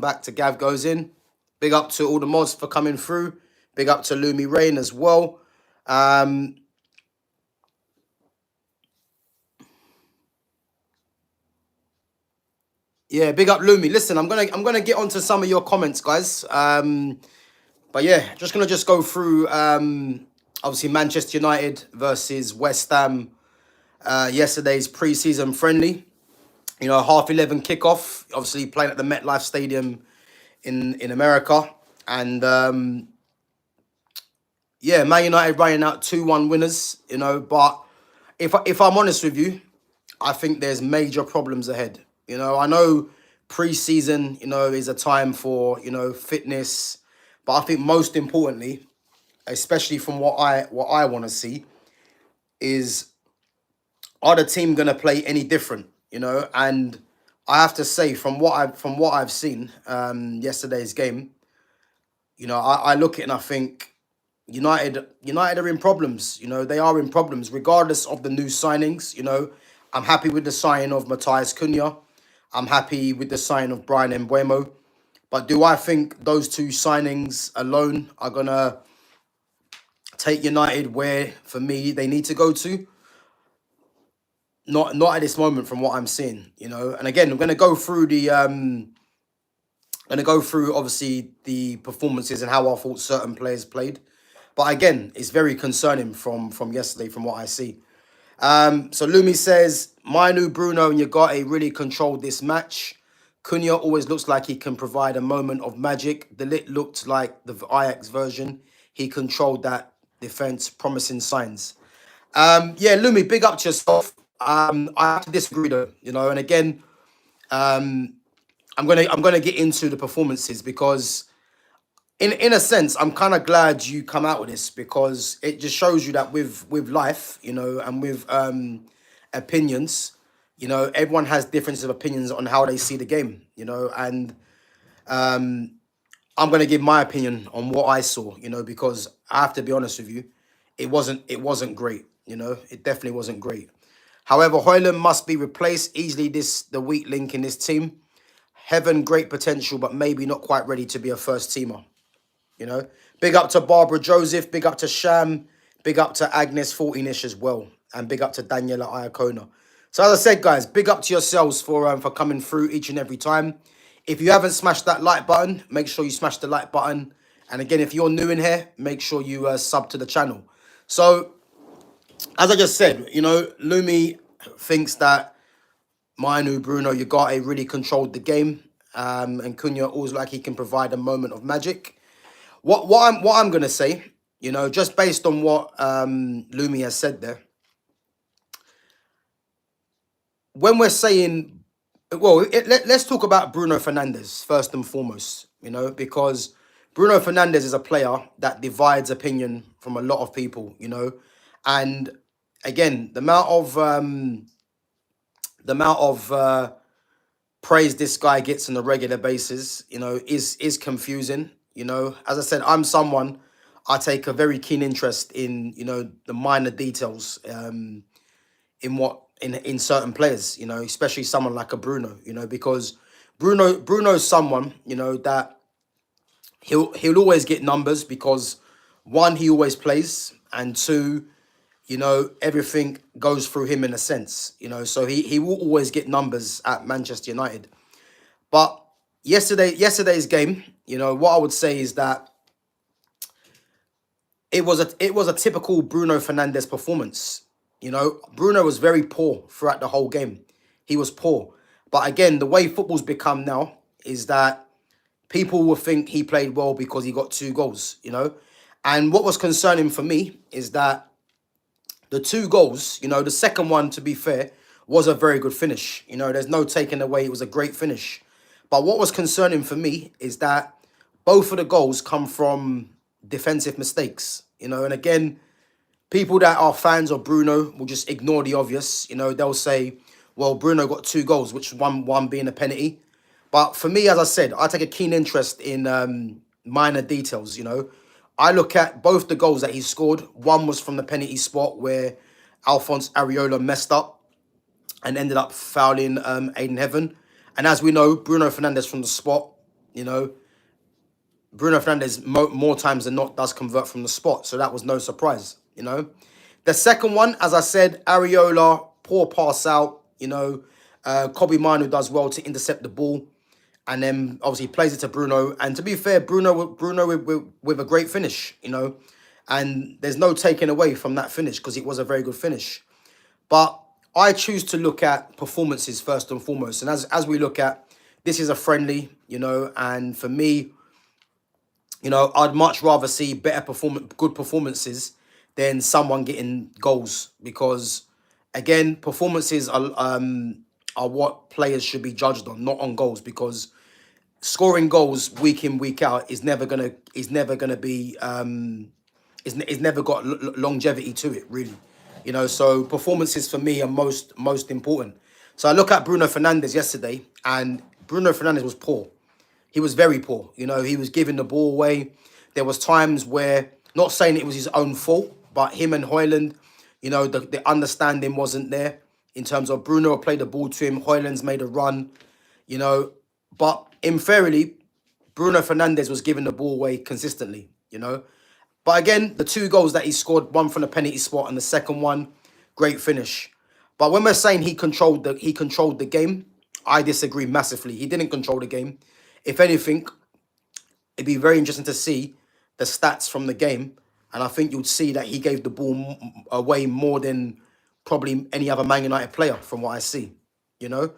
back to Gav Goes In. Big up to all the mods for coming through. Big up to Lumi Rain as well. Yeah, big up Lumi. Listen, I'm gonna get onto some of your comments, guys. But yeah, just gonna go through obviously Manchester United versus West Ham, yesterday's pre-season friendly. You know, 11:30 kickoff. Obviously playing at the MetLife Stadium in America, and yeah, Man United running out 2-1 winners. You know, but if I'm honest with you, I think there's major problems ahead. You know, I know pre-season, you know, is a time for, you know, fitness, but I think most importantly, especially from what I want to see, is are the team going to play any different? You know, and I have to say from what I've seen yesterday's game, you know, I look at it and I think United are in problems. You know, they are in problems regardless of the new signings. You know, I'm happy with the signing of Matthias Cunha. I'm happy with the sign of Brian Mbeumo. But do I think those two signings alone are going to take United where, for me, they need to go to? Not at this moment from what I'm seeing, you know. And again, I'm going to go through obviously the performances and how I thought certain players played. But again, it's very concerning from yesterday from what I see. So Lumi says, Mainoo, Bruno and Ugarte really controlled this match. Cunha always looks like he can provide a moment of magic. The Ligt looked like the Ajax version. He controlled that defense, promising signs. Yeah, Lumi, big up to yourself. I have to disagree though, you know, and again, I'm gonna get into the performances because in a sense, I'm kind of glad you come out with this because it just shows you that with life, you know, and with opinions, you know, everyone has differences of opinions on how they see the game, you know, and I'm gonna give my opinion on what I saw, you know, because I have to be honest with you, it wasn't great, you know, it definitely wasn't great. However, Hojlund must be replaced easily. The weak link in this team. Heaven, great potential, but maybe not quite ready to be a first teamer. You know, big up to Barbara Joseph, big up to Sham, big up to Agnes 14ish as well, and big up to Daniela Iacona. So as I said, guys, big up to yourselves for coming through each and every time. If you haven't smashed that like button, make sure you smash the like button. And again, if you're new in here, make sure you sub to the channel. So, as I just said, you know, Lumi thinks that Mainoo, Bruno, Ugarte really controlled the game, and Cunha always like he can provide a moment of magic. What I'm gonna say, you know, just based on what Lumi has said there, when we're saying, well, let's talk about Bruno Fernandes first and foremost, you know, because Bruno Fernandes is a player that divides opinion from a lot of people, you know, and again, the amount of praise this guy gets on a regular basis, you know, is confusing. You know, as I said, I'm someone, I take a very keen interest in, you know, the minor details in certain players, you know, especially someone like a Bruno, you know, because Bruno's someone, you know, that he'll always get numbers because one, he always plays, and two, you know, everything goes through him in a sense, you know, so he will always get numbers at Manchester United. But yesterday's game, you know, what I would say is that it was a typical Bruno Fernandes performance. You know, Bruno was very poor throughout the whole game. He was poor. But again, the way football's become now is that people will think he played well because he got 2 goals, you know. And what was concerning for me is that the 2 goals, you know, the second one, to be fair, was a very good finish. You know, there's no taking away. It was a great finish. But what was concerning for me is that both of the goals come from defensive mistakes, you know. And again, people that are fans of Bruno will just ignore the obvious. You know, they'll say, well, Bruno got 2 goals, which one being a penalty. But for me, as I said, I take a keen interest in minor details, you know. I look at both the goals that he scored. One was from the penalty spot where Alphonse Areola messed up and ended up fouling Aiden Heaven. And as we know, Bruno Fernandes from the spot you know, Bruno Fernandes more times than not does convert from the spot. So that was no surprise, you know. The second one, as I said, Areola, poor pass out, you know. Kobe Mainoo does well to intercept the ball. And then obviously plays it to Bruno. And to be fair, Bruno with a great finish, you know. And there's no taking away from that finish because it was a very good finish. But I choose to look at performances first and foremost. And as we look at, this is a friendly, you know, and for me, you know, I'd much rather see good performances than someone getting goals because, again, performances are what players should be judged on, not on goals, because scoring goals week in week out is never gonna be is never got longevity to it, really. You know, so performances for me are most important. So I look at Bruno Fernandes yesterday, and Bruno Fernandes was poor. He was very poor. You know, he was giving the ball away. There was times where, not saying it was his own fault, but him and Hojlund, you know, the understanding wasn't there in terms of Bruno played the ball to him, Hojlund's made a run, you know. But in fairly, Bruno Fernandes was giving the ball away consistently, you know. But again, the two goals that he scored, one from the penalty spot and the second one, great finish. But when we're saying he controlled the game, I disagree massively. He didn't control the game. If anything, it'd be very interesting to see the stats from the game. And I think you'd see that he gave the ball away more than probably any other Man United player from what I see, you know.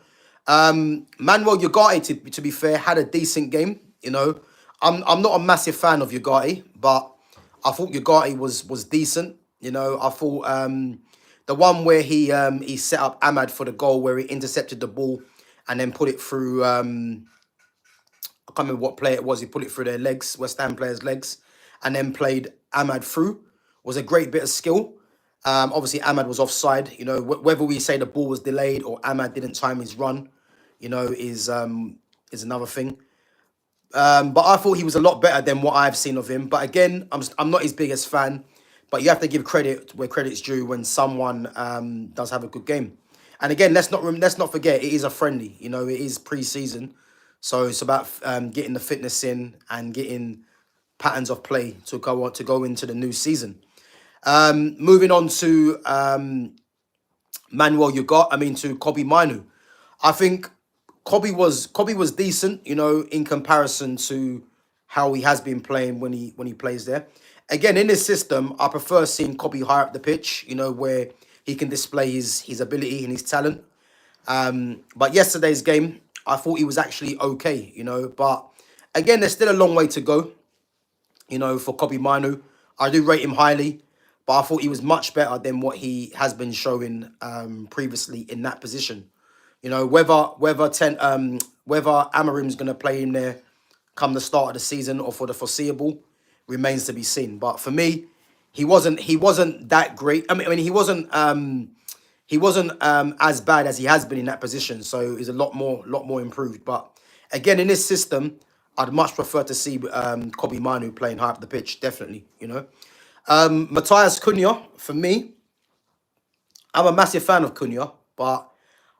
Manuel Ugarte, to be fair, had a decent game, you know. I'm not a massive fan of Ugarte, but I thought Ugarte was decent, you know. I thought the one where he set up Ahmad for the goal where he intercepted the ball and then put it through I can't remember what player it was. He put it through their legs, West Ham players' legs, and then played Ahmad through. Was a great bit of skill. Obviously, Ahmad was offside. You know, whether we say the ball was delayed or Ahmad didn't time his run, you know, is another thing. But I thought he was a lot better than what I've seen of him. But again, I'm not his biggest fan. But you have to give credit where credit's due when someone does have a good game. And again, let's not forget it is a friendly. You know, it is pre-season, so it's about getting the fitness in and getting patterns of play to go into the new season. Moving on to to Kobe Mainoo. I think Kobe was decent, you know, in comparison to how he has been playing when he plays there. Again, in this system, I prefer seeing Kobe higher up the pitch, you know, where he can display his ability and his talent. But yesterday's game, I thought he was actually okay, you know. But again, there's still a long way to go, you know, for Kobe Mainoo. I do rate him highly, but I thought he was much better than what he has been showing previously in that position. You know, whether Amorim's going to play him there come the start of the season or for the foreseeable remains to be seen. But for me, he wasn't that great. I mean, he wasn't as bad as he has been in that position. So he's a lot more improved. But again, in this system, I'd much prefer to see Kobe Mainoo playing high up the pitch. Definitely, you know. Matthias Cunha, for me, I'm a massive fan of Cunha, but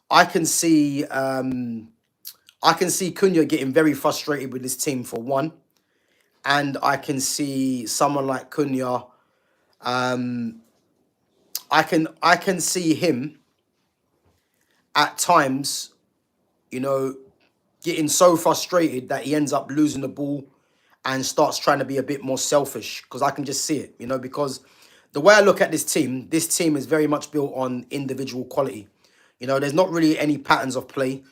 I can see Cunha getting very frustrated with his team for one, and I can see someone like Cunha. I can see him at times, you know, getting so frustrated that he ends up losing the ball and starts trying to be a bit more selfish, because I can just see it, you know, because the way I look at this team is very much built on individual quality. You know, there's not really any patterns of play.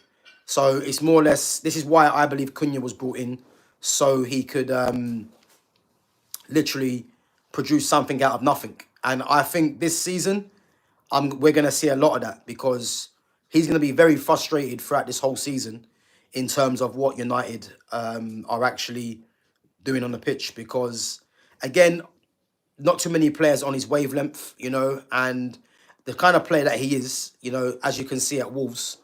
So it's more or less, this is why I believe Cunha was brought in, so he could literally produce something out of nothing. And I think this season, we're going to see a lot of that, because he's going to be very frustrated throughout this whole season in terms of what United are actually doing on the pitch. Because, again, not too many players on his wavelength, you know, and the kind of player that he is, you know, as you can see at Wolves,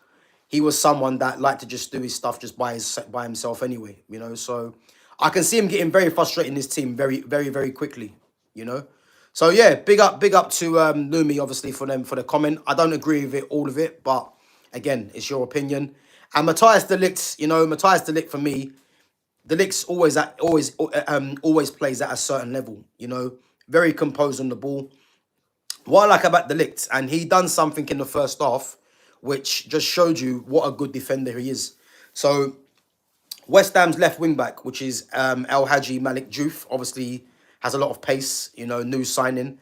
he was someone that liked to just do his stuff just by himself anyway, you know. So I can see him getting very frustrated in his team very, very, very quickly, you know. So yeah, big up to Lumi, obviously, for the comment. I don't agree with all of it, but again, it's your opinion. And Matthias de Ligt, you know, Matthias de Ligt for me, the Ligt always plays at a certain level. You know, very composed on the ball. What I like about the Ligt, and he done something in the first half, which just showed you what a good defender he is. So West Ham's left wing back, which is El Hadji Malik Diouf, obviously has a lot of pace. You know, new signing.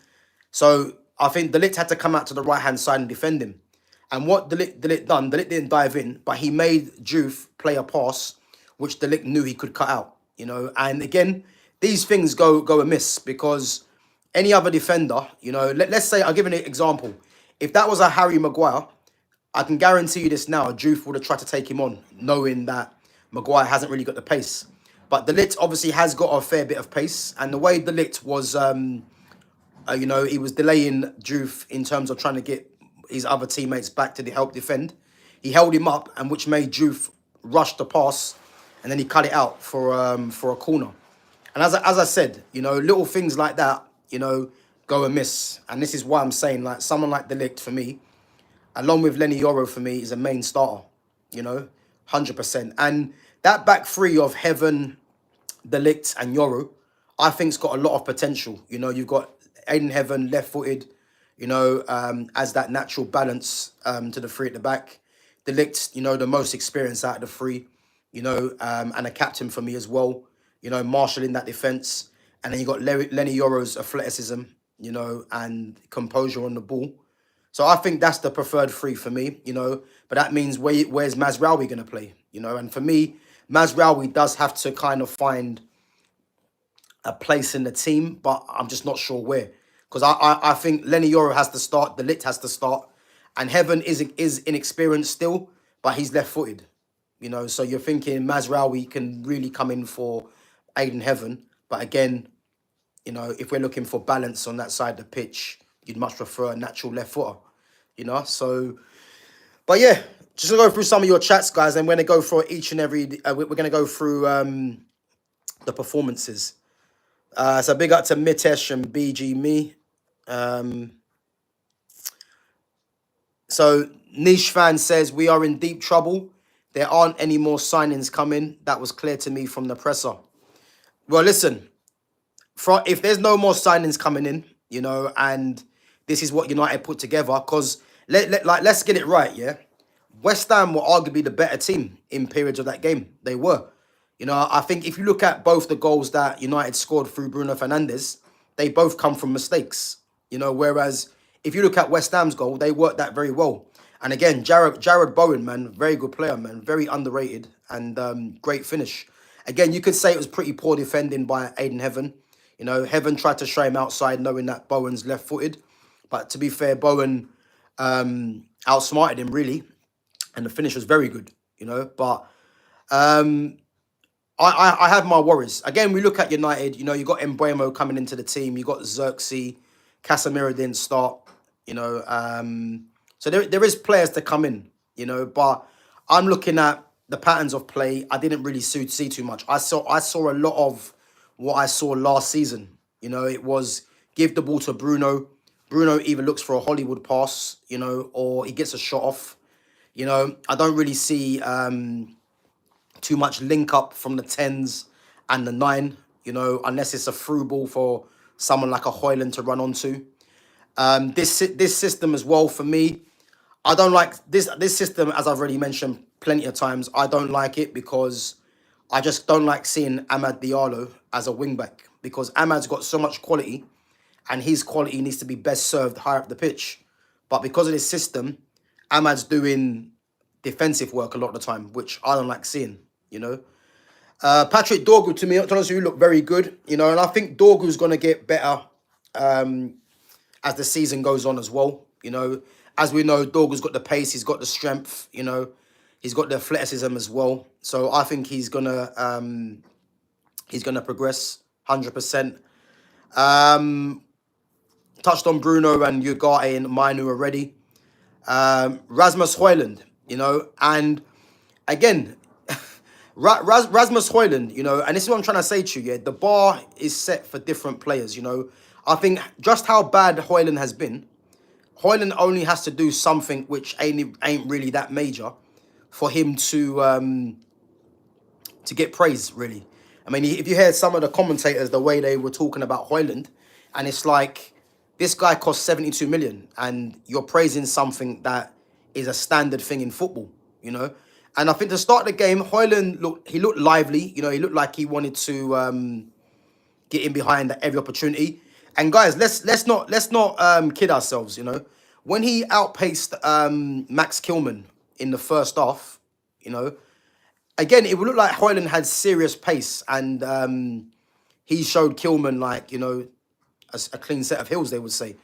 So I think the Ligt had to come out to the right hand side and defend him. And what the Ligt done, the Ligt didn't dive in, but he made Diouf play a pass, which the Ligt knew he could cut out. You know, and again, these things go amiss because any other defender, you know, let's say, I'll give an example. If that was a Harry Maguire, I can guarantee you this now, Diouf would have tried to take him on, knowing that Maguire hasn't really got the pace. But the Ligt obviously has got a fair bit of pace, and the way the Ligt was, you know, he was delaying Diouf in terms of trying to get his other teammates back to help defend. He held him up, and which made Diouf rush the pass, and then he cut it out for a corner. And as I said, you know, little things like that, you know, go amiss. And this is why I'm saying, like, someone like the Ligt for me, along with Lenny Yoro for me, is a main starter, you know, 100%. And that back three of Heaven, the Ligt and Yoro, I think's got a lot of potential. You know, you've got Aiden Heaven, left-footed, you know, as that natural balance to the three at the back. The Ligt, you know, the most experienced out of the three, you know, and a captain for me as well, you know, marshalling that defence. And then you got Lenny Yoro's athleticism, you know, and composure on the ball. So I think that's the preferred three for me, you know. But that means where's Mazraoui going to play, you know? And for me, Mazraoui does have to kind of find a place in the team, but I'm just not sure where. Because I think Lenny Yoro has to start, the Ligt has to start, and Heaven is inexperienced still, but he's left-footed, you know. So you're thinking Mazraoui can really come in for Aiden Heaven, but again, you know, if we're looking for balance on that side of the pitch, you'd much prefer a natural left footer, you know. So, but yeah, just to go through some of your chats, guys, and we're gonna go for each and every. We're gonna go through the performances. So big up to Mitesh and BG Me. So Niche Fan says we are in deep trouble. There aren't any more signings coming. That was clear to me from the presser. Well, listen, if there's no more signings coming in, you know, and this is what United put together, because let's get it right, yeah. West Ham were arguably the better team in periods of that game. They were. You know, I think if you look at both the goals that United scored through Bruno Fernandes, they both come from mistakes. You know, whereas if you look at West Ham's goal, they worked that very well. And again, Jared Bowen, man, very good player, man, very underrated and great finish. Again, you could say it was pretty poor defending by Aiden Heaven. You know, Heaven tried to show him outside, knowing that Bowen's left-footed. But to be fair, Bowen outsmarted him, really. And the finish was very good, you know. But I have my worries. Again, we look at United, you know, you got Mbeumo coming into the team. You got Xerxes. Casemiro didn't start, you know. So there is players to come in, you know. But I'm looking at the patterns of play. I didn't really see too much. I saw a lot of what I saw last season. You know, it was give the ball to Bruno. Bruno either looks for a Hollywood pass, you know, or he gets a shot off. You know, I don't really see too much link up from the 10s and the 9, you know, unless it's a through ball for someone like a Hojlund to run onto. This system as well, for me, I don't like this system, as I've already mentioned plenty of times. I don't like it because I just don't like seeing Amad Diallo as a wingback, because Amad's got so much quality and his quality needs to be best served higher up the pitch. But because of this system, Amad's doing defensive work a lot of the time, which I don't like seeing, you know. Patrick Dorgu, to me, honestly, you look very good, you know, and I think Dorgu's going to get better as the season goes on as well, you know. As we know, Dorgu's got the pace, he's got the strength, you know, he's got the athleticism as well. So I think he's gonna progress 100%. Touched on Bruno and Ugarte and Mainoo already. Rasmus Hojlund, you know, and again, Rasmus Hojlund, you know, and this is what I'm trying to say to you, yeah, the bar is set for different players, you know. I think just how bad Hojlund has been, Hojlund only has to do something which ain't really that major for him to get praise, really. I mean, if you hear some of the commentators, the way they were talking about Hojlund, and it's like, this guy cost 72 million, and you're praising something that is a standard thing in football, you know? And I think to start the game, Hojlund looked lively, you know, he looked like he wanted to get in behind at every opportunity. And guys, let's not kid ourselves, you know. When he outpaced Max Kilman in the first half, you know, again, it would look like Hojlund had serious pace, and he showed Kilman, like, you know, a clean set of heels, they would say.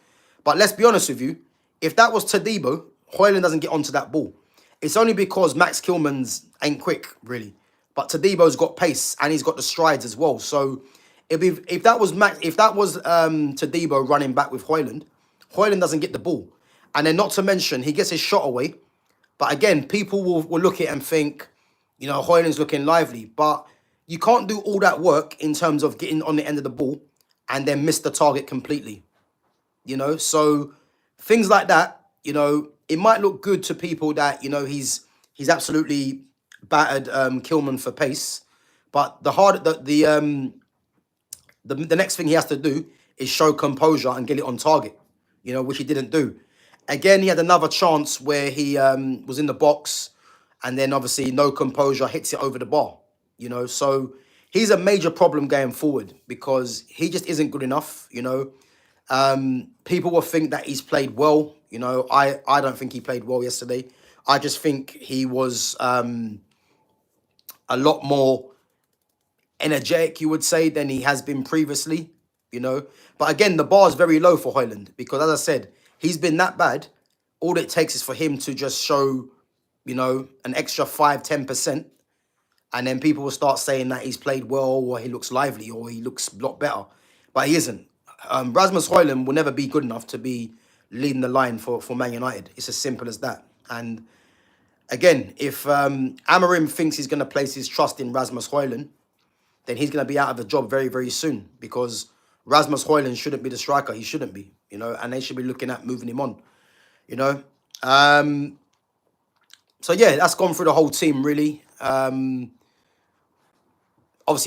But let's be honest with you, if that was Todibo, Hojlund doesn't get onto that ball. It's only because Max Kilman's ain't quick, really. But Todibo's got pace and he's got the strides as well. So if that was Todibo running back with Hojlund, Hojlund doesn't get the ball. And then not to mention, he gets his shot away. But again, people will look at it and think, you know, Hojlund's looking lively. But you can't do all that work in terms of getting on the end of the ball and then miss the target completely. You know, so things like that, you know, it might look good to people that, you know, he's absolutely battered Kilman for pace. But the next thing he has to do is show composure and get it on target, you know, which he didn't do. Again, he had another chance where he was in the box and then obviously no composure, hits it over the bar, you know. So he's a major problem going forward because he just isn't good enough, you know. People will think that he's played well, you know. I don't think he played well yesterday. I just think he was a lot more energetic, you would say, than he has been previously, you know. But again, the bar is very low for Hojlund because, as I said, he's been that bad. All it takes is for him to just show, you know, an extra 5-10%, and then people will start saying that he's played well or he looks lively or he looks a lot better. But he isn't. Rasmus Hojlund will never be good enough to be leading the line for Man United. It's as simple as that. And again, if Amorim thinks he's going to place his trust in Rasmus Hojlund, then he's going to be out of a job very, very soon because Rasmus Hojlund shouldn't be the striker. He shouldn't be, you know, and they should be looking at moving him on, you know. So, yeah, that's gone through the whole team, really. Obviously,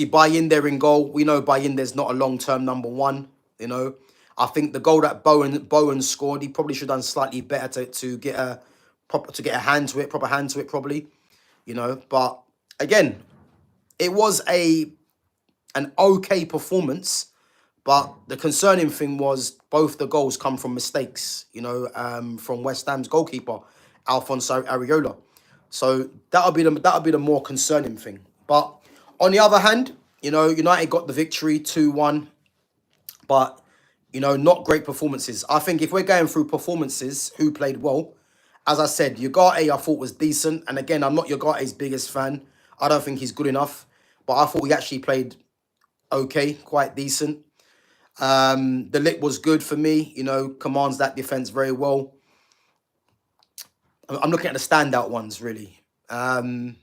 Bayindir in goal. We know Bayindir's not a long-term number one, you know. I think the goal that Bowen scored, he probably should have done slightly better to get a proper hand to it, probably, you know. But again, it was an okay performance, but the concerning thing was both the goals come from mistakes, you know, from West Ham's goalkeeper, Alfonso Areola. So that'll be the more concerning thing. But on the other hand, you know, United got the victory 2-1, but, you know, not great performances. I think if we're going through performances, who played well, as I said, Ugarte I thought was decent. And again, I'm not Ugarte's biggest fan. I don't think he's good enough, but I thought he actually played okay, quite decent. The Ligt was good for me, you know, commands that defense very well. I'm looking at the standout ones, really. I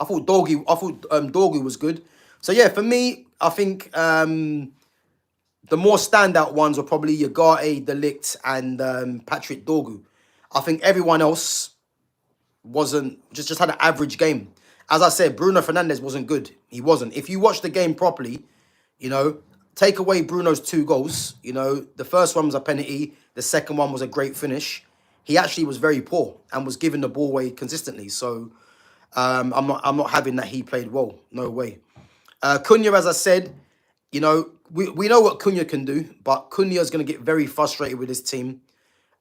thought Dorgu was good. So yeah, for me, I think the more standout ones were probably Ugarte, the Ligt, and Patrick Dorgu. I think everyone else wasn't just had an average game. As I said, Bruno Fernandes wasn't good. He wasn't. If you watch the game properly, you know, take away Bruno's 2 goals. You know, the first one was a penalty. The second one was a great finish. He actually was very poor and was giving the ball away consistently. So I'm not having that he played well. No way. Cunha, as I said, you know, we know what Cunha can do, but Cunha is going to get very frustrated with his team,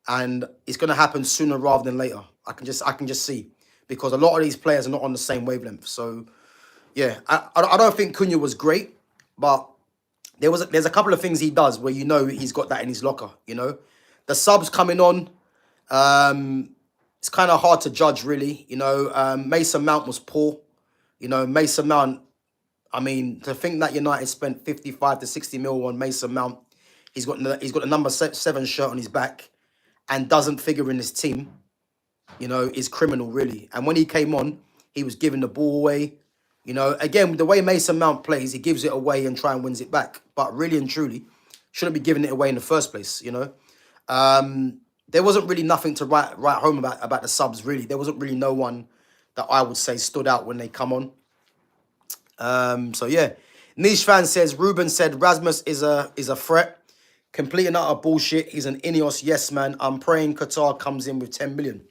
and it's going to happen sooner rather than later. I can just see, because a lot of these players are not on the same wavelength. So yeah, I don't think Cunha was great, but there's a couple of things he does where you know he's got that in his locker. You know, the subs coming on, it's kind of hard to judge, really. You know, Mason Mount was poor. You know, Mason Mount, I mean, to think that United spent 55 to 60 mil on Mason Mount, he's got the number 7 shirt on his back and doesn't figure in his team, you know, is criminal, really. And when he came on, he was giving the ball away. You know, again, the way Mason Mount plays, he gives it away and try and wins it back. But really and truly, shouldn't be giving it away in the first place, you know. There wasn't really nothing to write home about the subs, really. There wasn't really no one that I would say stood out when they come on. So yeah, Niche fan says Ruben said Rasmus is a threat. Complete and utter bullshit. He's an Ineos yes man. I'm praying Qatar comes in with 10 million.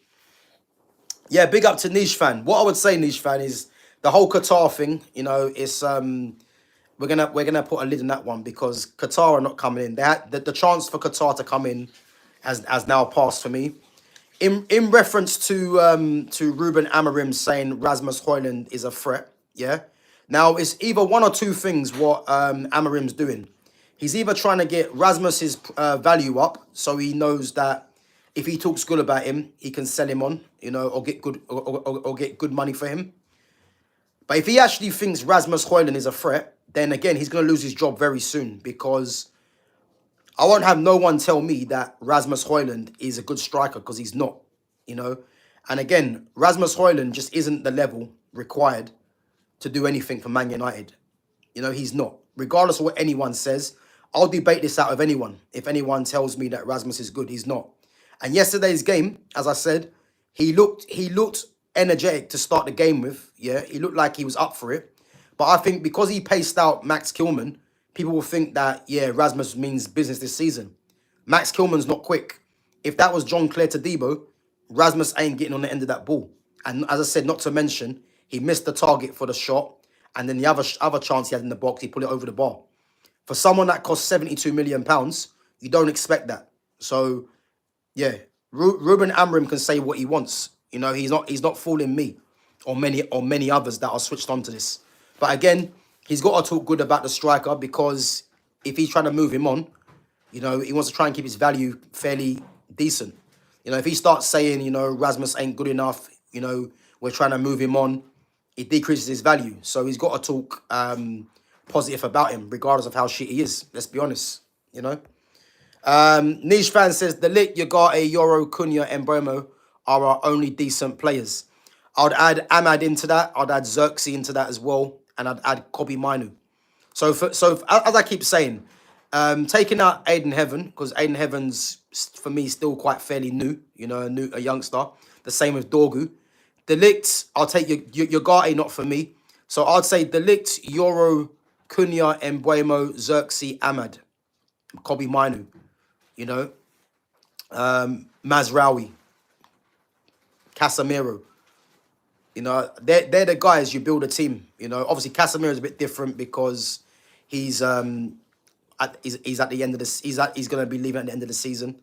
Yeah, big up to Niche fan. What I would say, Niche fan, is the whole Qatar thing. You know, it's we're gonna put a lid on that one because Qatar are not coming in. They had, the chance for Qatar to come in has now passed for me. In reference to Ruben Amorim saying Rasmus Hojlund is a threat, yeah. Now it's either one or two things what Amorim's doing. He's either trying to get Rasmus's value up, so he knows that if he talks good about him, he can sell him on, you know, or get good or get good money for him. But if he actually thinks Rasmus Hojlund is a threat, then again he's gonna lose his job very soon because I won't have no one tell me that Rasmus Hojlund is a good striker because he's not, you know. And again, Rasmus Hojlund just isn't the level required to do anything for Man United. You know, he's not. Regardless of what anyone says, I'll debate this out of anyone. If anyone tells me that Rasmus is good, he's not. And yesterday's game, as I said, he looked energetic to start the game with. Yeah, he looked like he was up for it. But I think because he paced out Max Kilman, people will think that, yeah, Rasmus means business this season. Max Kilman's not quick. If that was John Clare Todibo, Rasmus ain't getting on the end of that ball. And as I said, not to mention, he missed the target for the shot. And then the other chance he had in the box, he put it over the bar. For someone that costs £72 million, you don't expect that. So, yeah, Ruben Amorim can say what he wants. You know, he's not fooling me or many others that are switched onto this. But again, he's got to talk good about the striker because if he's trying to move him on, you know, he wants to try and keep his value fairly decent. You know, if he starts saying, you know, Rasmus ain't good enough, you know, we're trying to move him on, it decreases his value. So he's got to talk positive about him, regardless of how shit he is. Let's be honest, you know. Niche fan says, the Ligt, Ugarte, Euro, Cunha, and Bruno are our only decent players. I'd add Ahmad into that. I'd add Xerxes into that as well. And I'd add Mainoo. So as I keep saying, taking out Aiden Heaven, because Aiden Heaven's, for me, still quite fairly new, you know, a youngster. The same with Dorgu. The Ligt, I'll take Ugarte, not for me. So I'd say the Ligt, Euro, Cunha, Embuemo, Xerxes, Ahmad, Mainoo, you know, Mazraoui, Casemiro. You know, they're the guys you build a team. You know, obviously Casemiro is a bit different because he's at the end of this. He's going to be leaving at the end of the season.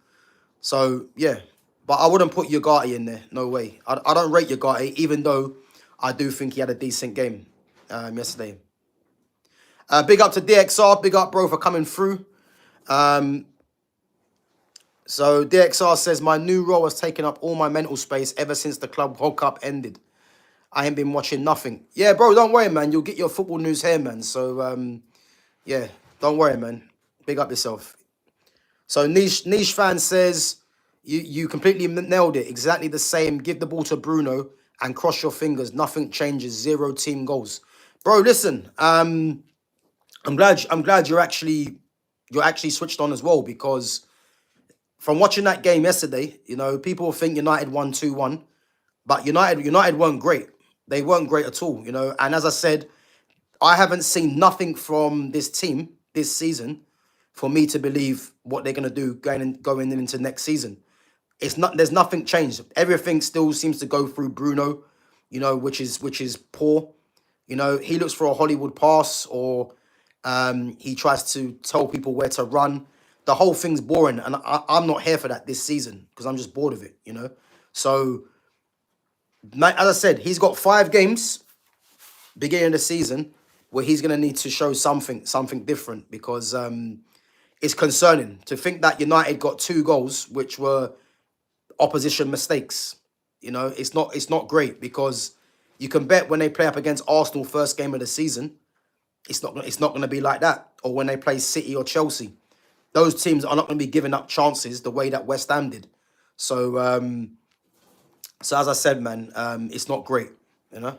So yeah, but I wouldn't put Ugarte in there. No way. I don't rate Ugarte, even though I do think he had a decent game yesterday. Big up to DXR. Big up, bro, for coming through. So DXR says, my new role has taken up all my mental space ever since the Club World Cup ended. I ain't been watching nothing. Yeah, bro, don't worry, man. You'll get your football news here, man. So, yeah, don't worry, man. Big up yourself. So Niche fan says, you completely nailed it. Exactly the same. Give the ball to Bruno and cross your fingers. Nothing changes. 0 team goals. Bro, listen. I'm glad you're actually switched on as well, because from watching that game yesterday, you know, people think United won 2-1, but United weren't great. They weren't great at all, you know. And as I said, I haven't seen nothing from this team this season for me to believe what they're gonna do going into next season. There's nothing changed. Everything still seems to go through Bruno, you know, which is poor. You know, he looks for a Hollywood pass, or he tries to tell people where to run. The whole thing's boring, and I'm not here for that this season because I'm just bored of it, you know. So, as I said, he's got 5 games beginning of the season where he's going to need to show something different, because it's concerning to think that United got 2 goals, which were opposition mistakes. You know, it's not great, because you can bet when they play up against Arsenal first game of the season, it's not going to be like that. Or when they play City or Chelsea, those teams are not going to be giving up chances the way that West Ham did. So, so as I said, man, it's not great, you know.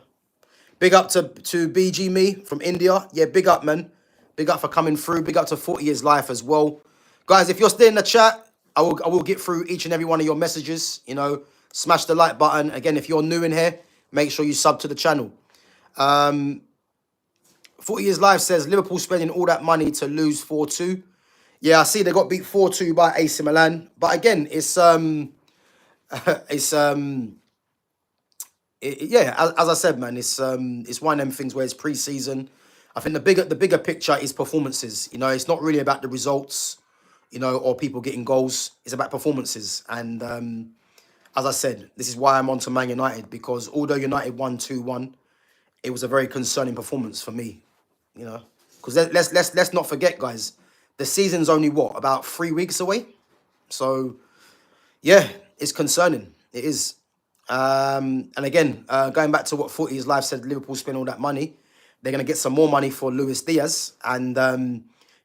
Big up to BG Me from India. Yeah, big up, man. Big up for coming through. Big up to 40 Years Life as well. Guys, if you're still in the chat, I will get through each and every one of your messages. You know, smash the like button. Again, if you're new in here, make sure you sub to the channel. 40 Years Live says Liverpool spending all that money to lose 4-2. Yeah, I see they got beat 4-2 by AC Milan. But again, it's yeah, as I said, man, it's one of them things where it's pre-season. I think the bigger picture is performances. You know, it's not really about the results, you know, or people getting goals. It's about performances. And as I said, this is why I'm on to Man United, because although United won 2-1, it was a very concerning performance for me. You know, because let's not forget, guys, the season's only what, about 3 weeks away. So yeah, it's concerning. It is. And again, going back to what 40 Years Live said, Liverpool spend all that money. They're going to get some more money for Luis Diaz. And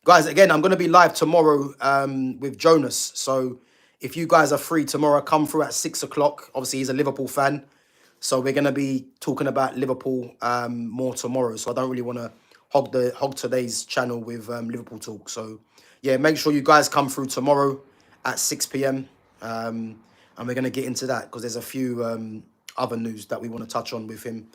guys, again, I'm going to be live tomorrow with Jonas. So if you guys are free tomorrow, come through at 6 o'clock. Obviously, he's a Liverpool fan. So we're going to be talking about Liverpool more tomorrow. So I don't really want to hog today's channel with Liverpool talk. So yeah, make sure you guys come through tomorrow at 6 p.m. And we're going to get into that because there's a few other news that we want to touch on with him.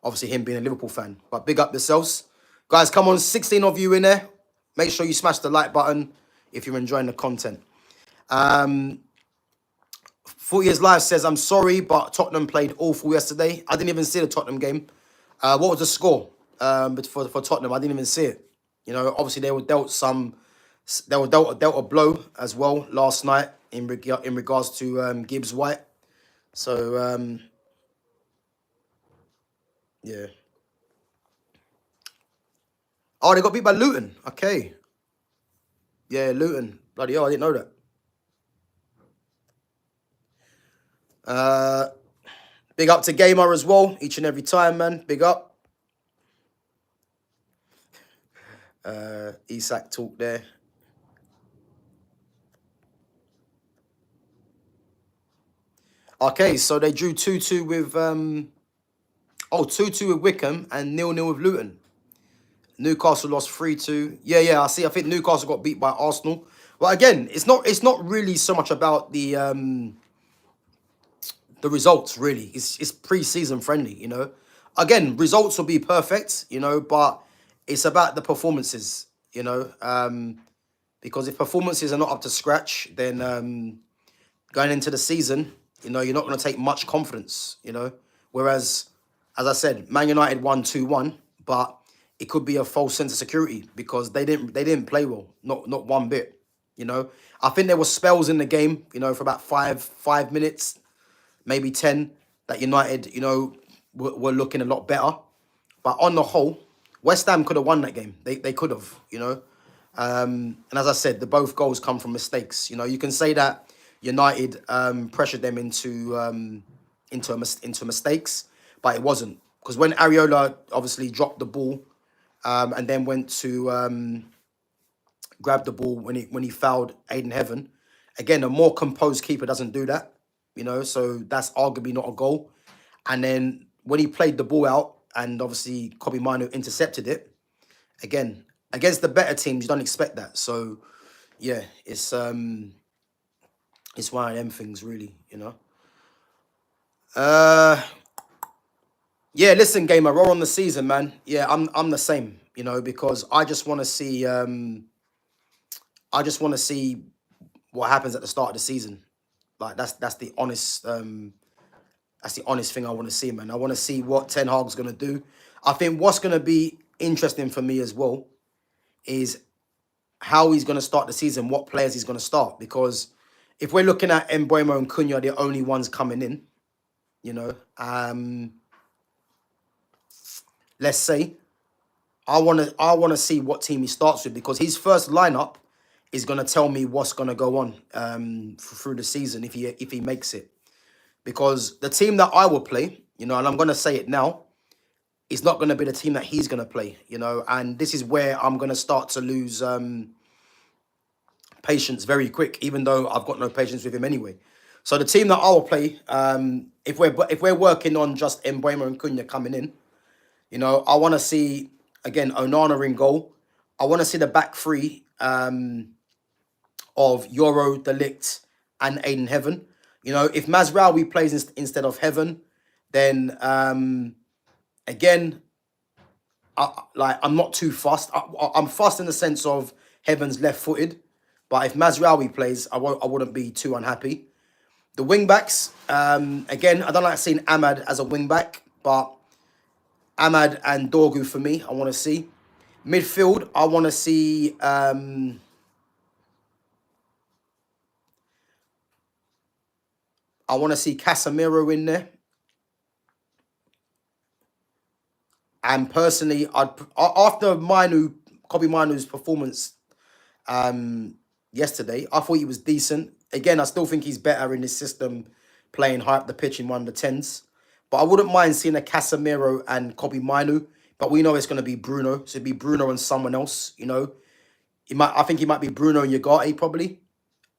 Obviously, him being a Liverpool fan. But big up yourselves. Guys, come on, 16 of you in there. Make sure you smash the like button if you're enjoying the content. 40 Years Live says, I'm sorry, but Tottenham played awful yesterday. I didn't even see the Tottenham game. What was the score but for Tottenham? I didn't even see it. You know, obviously they were dealt a blow as well last night in regards to Gibbs White. So yeah. Oh, they got beat by Luton. Okay. Yeah, Luton. Bloody hell, I didn't know that. Big up to Gamer as well, each and every time, man. Big up. Isak talk there. Okay, so they drew 2-2 with 2-2 with Wickham and 0-0 with Luton. Newcastle lost 3-2. Yeah, I see. I think Newcastle got beat by Arsenal. But again, it's not really so much about the results, really. It's pre-season friendly, you know. Again, results will be perfect, you know, but it's about the performances, you know. Because if performances are not up to scratch, then going into the season, you know, you're not going to take much confidence, you know. Whereas, as I said, Man United won 2-1, but it could be a false sense of security because they didn't play well, not one bit, you know. I think there were spells in the game, you know, for about five minutes, maybe 10, that United, you know, were looking a lot better. But on the whole, West Ham could have won that game. They could have, you know. And as I said, both goals come from mistakes. You know, you can say that United pressured them into mistakes, but it wasn't. Because when Areola obviously dropped the ball and then went to grab the ball when he fouled Aiden Heaven, again, a more composed keeper doesn't do that, you know, so that's arguably not a goal. And then when he played the ball out and obviously Kobe Mainoo intercepted it, again, against the better teams, you don't expect that. So, yeah, it's one of them things, really, you know. Yeah, listen, Gamer, we're on the season, man. Yeah, I'm the same, you know, because I just want to see what happens at the start of the season. Like that's the honest thing I want to see, man. I want to see what Ten Hag's gonna do. I think what's gonna be interesting for me as well is how he's gonna start the season, what players he's gonna start. Because if we're looking at Mbeumo and Cunha, the only ones coming in, you know, let's say I wanna see what team he starts with, because his first lineup is gonna tell me what's gonna go on through the season if he makes it. Because the team that I will play, you know, and I'm gonna say it now, is not gonna be the team that he's gonna play, you know, and this is where I'm gonna start to lose patience very quick, even though I've got no patience with him anyway. So the team that I will play, if we're working on just Mbeumo and Cunha coming in, you know, I want to see, again, Onana in goal. I want to see the back three of Euro, Ligt, and Aiden Heaven. You know, if Mazraoui plays instead of Heaven, then again, I'm not too fussed. I'm fussed in the sense of Heaven's left-footed, but if Mazraoui plays, I wouldn't be too unhappy. The wing backs, again, I don't like seeing Ahmad as a wing back, but Ahmad and Dorgu for me, I want to see. Midfield, I want to see. I want to see Casemiro in there. And personally, after Kobe Mainoo's performance yesterday, I thought he was decent. Again, I still think he's better in this system, playing high up the pitch in one of the tens. But I wouldn't mind seeing a Casemiro and Kobe Mainoo. But we know it's going to be Bruno, so it'd be Bruno and someone else. I think he might be Bruno and Ugarte probably.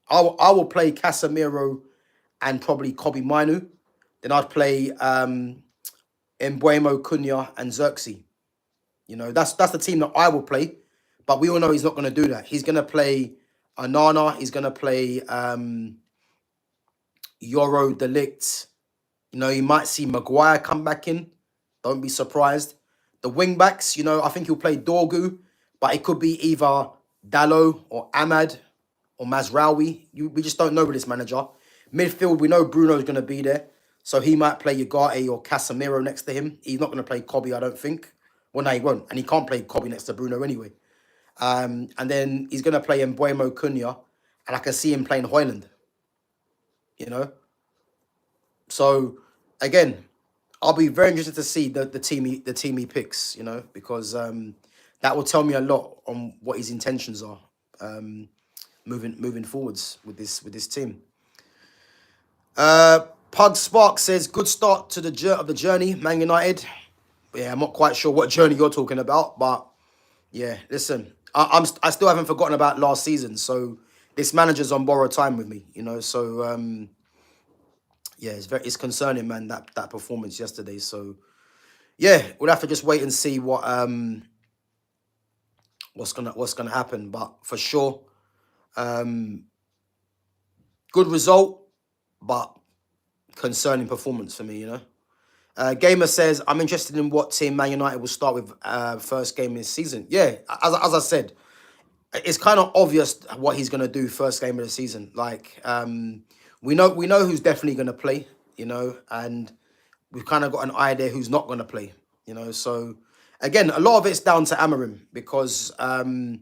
I will play Casemiro and probably Kobe Mainoo. Then I'd play Mbuemo, Cunha, and Xerxes. That's the team that I will play. But we all know he's not going to do that. He's going to play Anana. He's going to play Yoro, the Ligt. You might see Maguire come back in. Don't be surprised. The wing backs, I think he'll play Dorgu. But it could be either Dallo or Ahmad or Mazraoui. We just don't know with this manager. Midfield, we know Bruno's going to be there. So he might play Ugarte or Casemiro next to him. He's not going to play Kobe, I don't think. Well, no, he won't. And he can't play Kobe next to Bruno anyway. And then he's going to play Mbuemo, Cunha. And I can see him playing Hojlund. So, again, I'll be very interested to see the team he picks, because that will tell me a lot on what his intentions are moving forwards with this team. Pug Spark says, good start to the journey, Man United. Yeah, I'm not quite sure what journey you're talking about, but yeah, listen, I still haven't forgotten about last season, so this manager's on borrowed time with me, so yeah, it's concerning, man, that performance yesterday. So yeah, we'll have to just wait and see what's gonna happen, but for sure, good result, but concerning performance for me, Gamer says, I'm interested in what team Man United will start with first game this season. Yeah, as I said, it's kind of obvious what he's going to do first game of the season. Like, we know who's definitely going to play, and we've kind of got an idea who's not going to play, So, again, a lot of it's down to Amorim because, as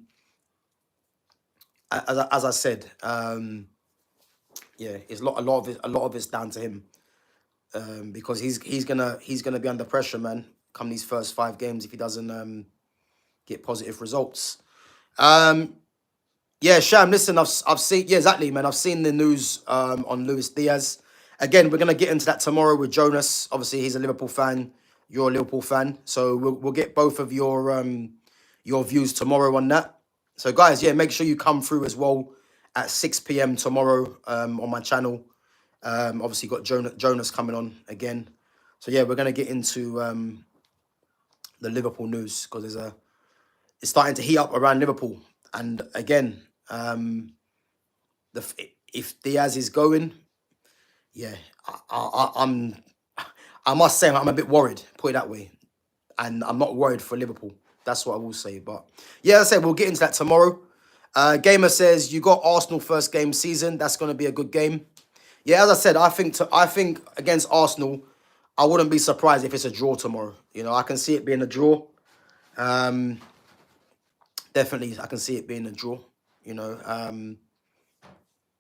I said, yeah, it's a lot of it's down to him. Because he's gonna be under pressure, man, come these first 5 games if he doesn't get positive results. Yeah, Sham, listen, I've seen, yeah, exactly, man. I've seen the news on Luis Diaz. Again, we're gonna get into that tomorrow with Jonas. Obviously, he's a Liverpool fan. You're a Liverpool fan, so we'll get both of your views tomorrow on that. So, guys, yeah, make sure you come through as well at 6 p.m. tomorrow on my channel. Obviously, got Jonas coming on again. So, yeah, we're going to get into the Liverpool news because it's starting to heat up around Liverpool. And, again, if Diaz is going, yeah, I must say I'm a bit worried, put it that way. And I'm not worried for Liverpool. That's what I will say. But, yeah, as I said, we'll get into that tomorrow. Gamer says, you got Arsenal first game season. That's going to be a good game. Yeah, as I said, I think against Arsenal, I wouldn't be surprised if it's a draw tomorrow. I can see it being a draw. Definitely, I can see it being a draw.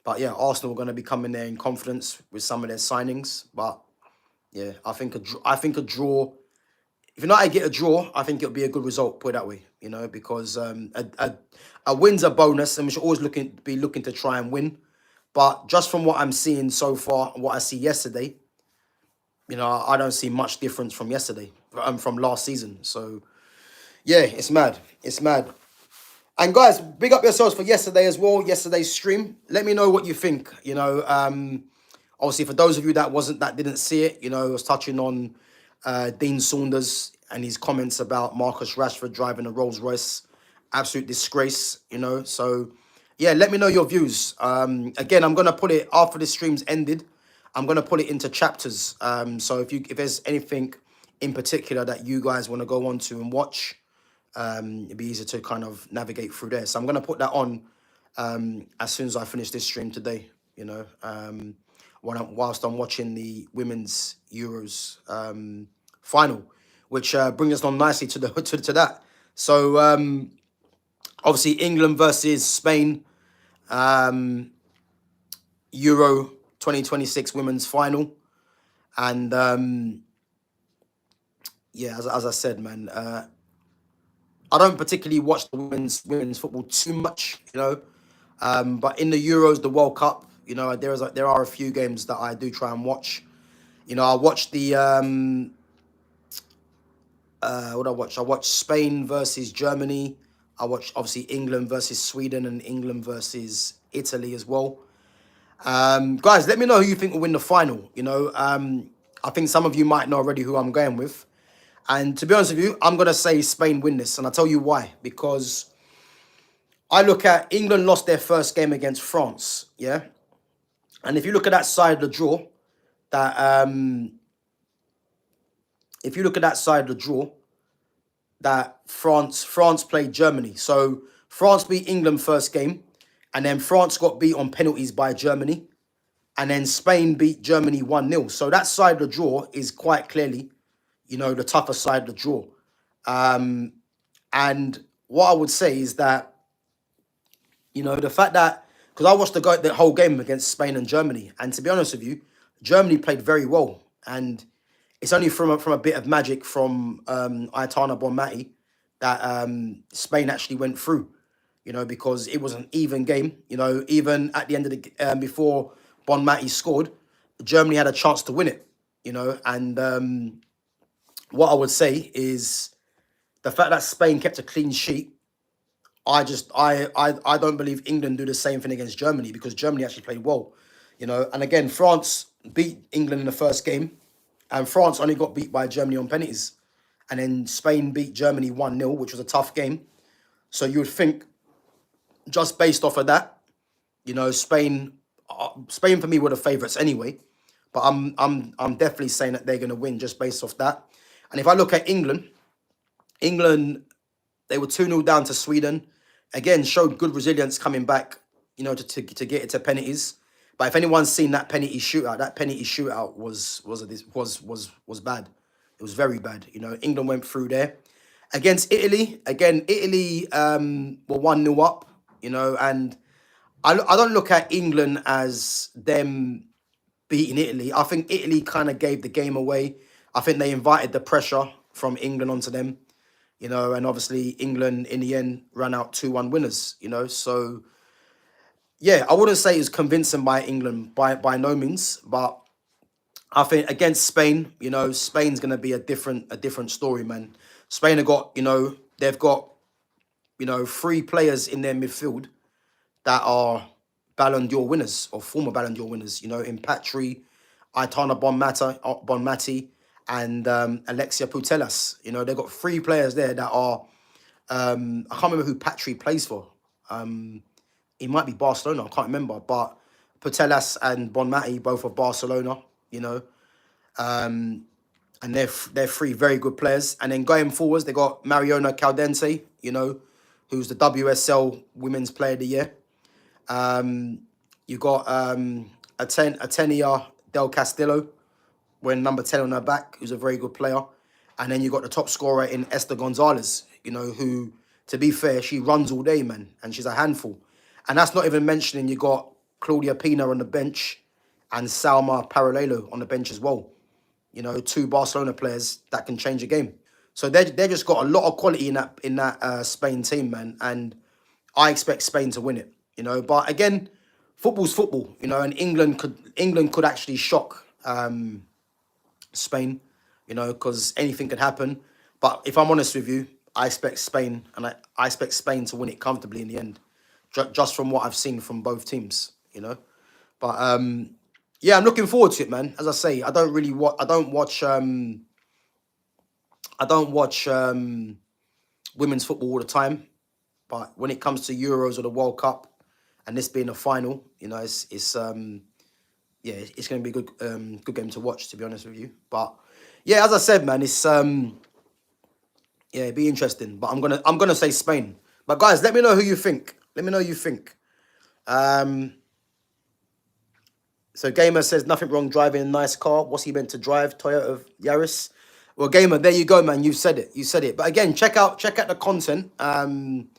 But yeah, Arsenal are going to be coming there in confidence with some of their signings. But yeah, I think a draw. If United get a draw, I think it'll be a good result. Put it that way, because a win's a bonus, and we should always be looking to try and win. But just from what I'm seeing so far, what I see yesterday, I don't see much difference from yesterday, from last season. So, yeah, it's mad. It's mad. And guys, big up yourselves for yesterday as well, yesterday's stream. Let me know what you think. Obviously, for those of you that didn't see it, I was touching on Dean Saunders and his comments about Marcus Rashford driving a Rolls Royce. Absolute disgrace, So, yeah, let me know your views. Again, I'm going to put it, after the stream's ended, I'm going to put it into chapters. So if there's anything in particular that you guys want to go on to and watch, It'd be easier to kind of navigate through there. So I'm gonna put that on as soon as I finish this stream today. You know, whilst I'm watching the women's Euros final, which brings us on nicely to the to that. So obviously England versus Spain, Euro 2026 women's final, and yeah, as I said, man, I don't particularly watch the women's football too much, you know. But in the Euros, the World Cup, you know, there are a few games that I do try and watch. You know, I watched the what I watched. I watched Spain versus Germany. I watched obviously England versus Sweden and England versus Italy as well. Guys, let me know who you think will win the final. You know, I think some of you might know already who I'm going with. And to be honest with you, I'm going to say Spain win this. And I'll tell you why. Because I look at England lost their first game against France. Yeah. And if you look at that side of the draw, that if you look at that side of the draw, that France played Germany. So France beat England first game. And then France got beat on penalties by Germany. And then Spain beat Germany 1-0. So that side of the draw is quite clearly, you know, the tougher side of the draw. And what I would say is that, you know, the fact that, because I watched the whole game against Spain and Germany, and to be honest with you, Germany played very well. And it's only from a bit of magic from Aitana Bonmati that Spain actually went through, you know, because it was an even game. You know, even at the end of the before Bonmati scored, Germany had a chance to win it, you know. And what I would say is the fact that Spain kept a clean sheet. I don't believe England do the same thing against Germany, because Germany actually played well, you know. And again, France beat England in the first game, and France only got beat by Germany on penalties. And then Spain beat Germany 1-0, which was a tough game. So you would think, just based off of that, you know, Spain for me were the favourites anyway. But I'm definitely saying that they're going to win just based off that. And if I look at England, they were 2-0 down to Sweden. Again, showed good resilience coming back, you know, to get it to penalties. But if anyone's seen that penalty shootout was bad. It was very bad. You know, England went through there. Against Italy, again, Italy were 1-0 up, you know, and I don't look at England as them beating Italy. I think Italy kind of gave the game away. I think they invited the pressure from England onto them, you know, and obviously England in the end ran out 2-1 winners, you know. So yeah, I wouldn't say it's convincing by England by no means, but I think against Spain, you know, Spain's gonna be a different story, man. Spain have got, you know, they've got, you know, 3 players in their midfield that are Ballon d'Or winners or former Ballon d'Or winners, you know, in Patry, Aitana Bonmati, and Alexia Putellas. You know, they've got 3 players there that are, I can't remember who Patry plays for. It might be Barcelona, I can't remember, but Putellas and Bonmati, both of Barcelona, you know. And they're 3 very good players. And then going forwards, they got Mariona Caldente, you know, who's the WSL Women's Player of the Year. You got Atenia Del Castillo, wearing number 10 on her back, who's a very good player. And then you got the top scorer in Esther Gonzalez, you know, who, to be fair, she runs all day, man, and she's a handful. And that's not even mentioning you got Claudia Pina on the bench and Salma Paralelo on the bench as well. You know, 2 Barcelona players that can change a game. So they just got a lot of quality in that Spain team, man. And I expect Spain to win it, you know. But again, football's football, you know, and England could actually shock Spain, you know, because anything could happen. But if I'm honest with you, I expect Spain, and I expect Spain to win it comfortably in the end, just from what I've seen from both teams, you know. But yeah, I'm looking forward to it, man. As I say, I don't watch women's football all the time, but when it comes to Euros or the World Cup, and this being a final, you know, it's yeah, it's going to be a good game to watch, to be honest with you. But yeah, as I said, man, Yeah, it'd be interesting. But I'm gonna say Spain. But guys, let me know who you think. Let me know who you think. Um, so Gamer says nothing wrong driving a nice car. What's he meant to drive? Toyota Yaris. Well, Gamer, there you go, man. You said it. You said it. But again, check out the content. I'm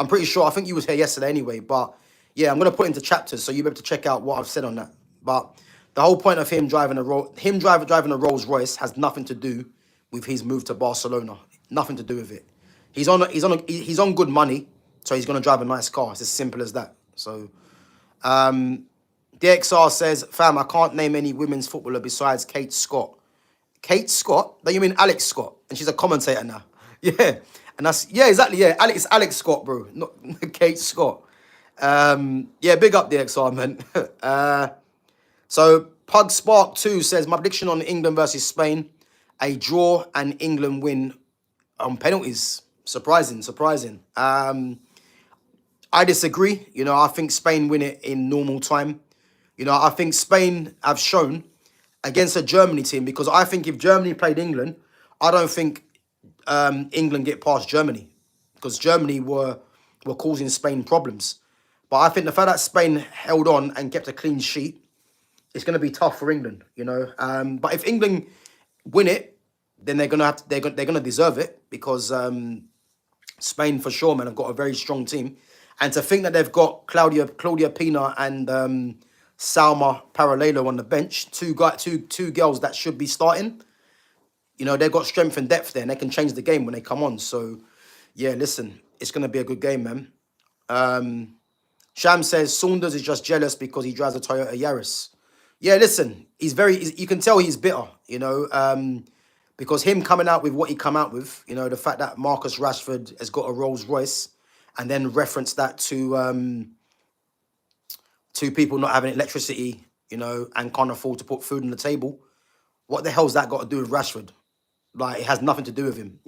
pretty sure. I think you was here yesterday anyway. But yeah, I'm gonna put it into chapters so you'll be able to check out what I've said on that. But the whole point of him driving a Rolls Royce has nothing to do with his move to Barcelona. Nothing to do with it. He's on good money, so he's gonna drive a nice car. It's as simple as that. So DXR says, fam, I can't name any women's footballer besides Kate Scott. Kate Scott? No, you mean Alex Scott, and she's a commentator now. Yeah, and yeah, exactly. Yeah, Alex Scott, bro, not Kate Scott. Yeah, big up DXR, man. So Pug Spark 2 says, my prediction on England versus Spain, a draw and England win on penalties. Surprising. I disagree. I think Spain win it in normal time. I think Spain have shown against a Germany team, because I think if Germany played England, I don't think England get past Germany, because Germany were causing Spain problems. But I think the fact that Spain held on and kept a clean sheet, it's going to be tough for England. But if England win it, then they're gonna deserve it, because Spain for sure, man, have got a very strong team. And to think that they've got Claudia Pina and Salma Paralelo on the bench, two girls that should be starting. They've got strength and depth there, and they can change the game when they come on. So, yeah, listen, it's going to be a good game, man. Sham says Saunders is just jealous because he drives a Toyota Yaris. Yeah, listen, you can tell he's bitter, because him coming out with what he come out with, the fact that Marcus Rashford has got a Rolls Royce, and then reference that to people not having electricity, and can't afford to put food on the table. What the hell's that got to do with Rashford? Like, it has nothing to do with him,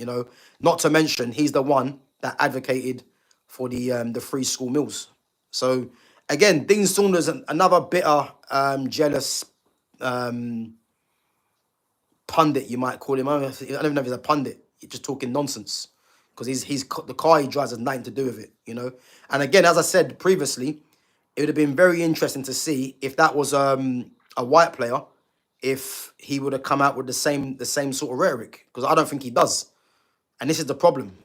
Not to mention, he's the one that advocated for the free school meals. So, again, Dean Saunders, another bitter, jealous pundit, you might call him. I don't even know if he's a pundit. He's just talking nonsense, because he's the car he drives has nothing to do with it, And again, as I said previously, it would have been very interesting to see if that was a white player, if he would have come out with the same sort of rhetoric, because I don't think he does, and this is the problem,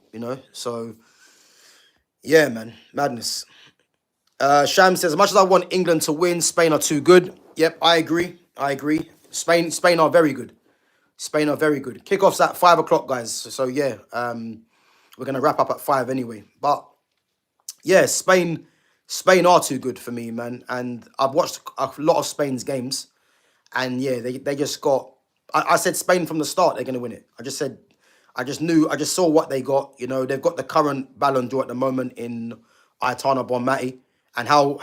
So yeah, man, madness. Sham says, as much as I want England to win, Spain are too good. Yep, I agree. Spain are very good. Spain are very good. Kickoff's at 5 o'clock, guys. So yeah, we're gonna wrap up at 5 anyway. But yeah, Spain are too good for me, man. And I've watched a lot of Spain's games, and yeah, they just got. I said Spain from the start, they're gonna win it. I just saw what they got. They've got the current Ballon d'Or at the moment in Aitana Bonmati, and how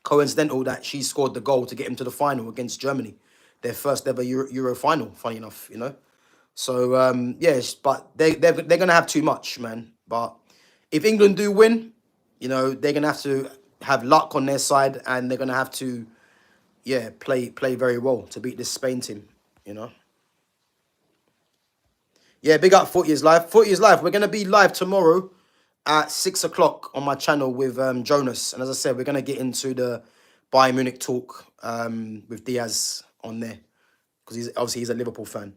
coincidental that she scored the goal to get him to the final against Germany, their first ever Euro final. Funny enough, So yes, but they're gonna have too much, man. But if England do win, they're gonna have to have luck on their side, and they're gonna have to, yeah, play very well to beat this Spain team. Yeah, big up 40 Years Live. 40 Years Live. We're gonna be live tomorrow at 6 o'clock on my channel with Jonas, and as I said, we're gonna get into the Bayern Munich talk with Diaz on there, because he's a Liverpool fan.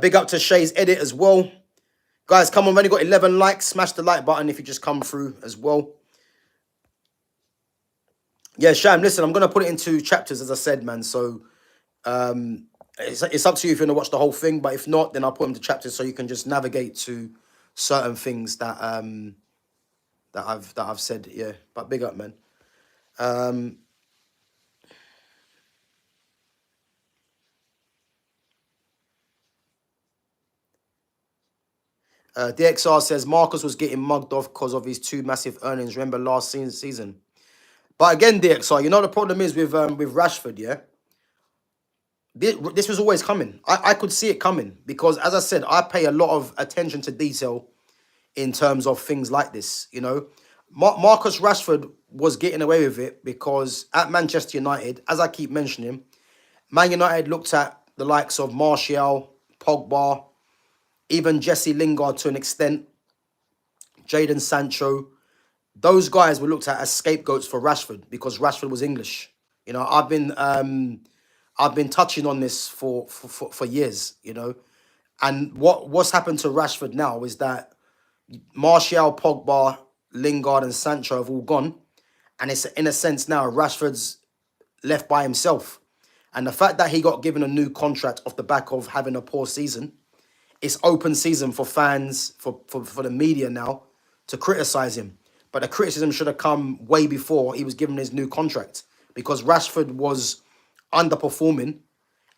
Big up to Shay's Edit as well. Guys, come on, we've only got 11 likes. Smash the like button if you just come through as well. Yeah, Sham, listen, I'm going to put it into chapters, as I said, man. So it's up to you if you want to watch the whole thing. But if not, then I'll put them to chapters so you can just navigate to certain things that I've said. Yeah, but big up, man. DXR says Marcus was getting mugged off because of his 2 massive earnings. Remember last season? But again, DXR, the problem is with Rashford, yeah? This was always coming. I could see it coming, because, as I said, I pay a lot of attention to detail in terms of things like this, Marcus Rashford was getting away with it because at Manchester United, as I keep mentioning, Man United looked at the likes of Martial, Pogba, even Jesse Lingard to an extent, Jadon Sancho, those guys were looked at as scapegoats for Rashford because Rashford was English. You know, I've been touching on this for years, you know. And what's happened to Rashford now is that Martial, Pogba, Lingard, and Sancho have all gone. And it's in a sense now Rashford's left by himself. And the fact that he got given a new contract off the back of having a poor season, it's open season for fans, for the media now to criticize him. But the criticism should have come way before he was given his new contract because Rashford was underperforming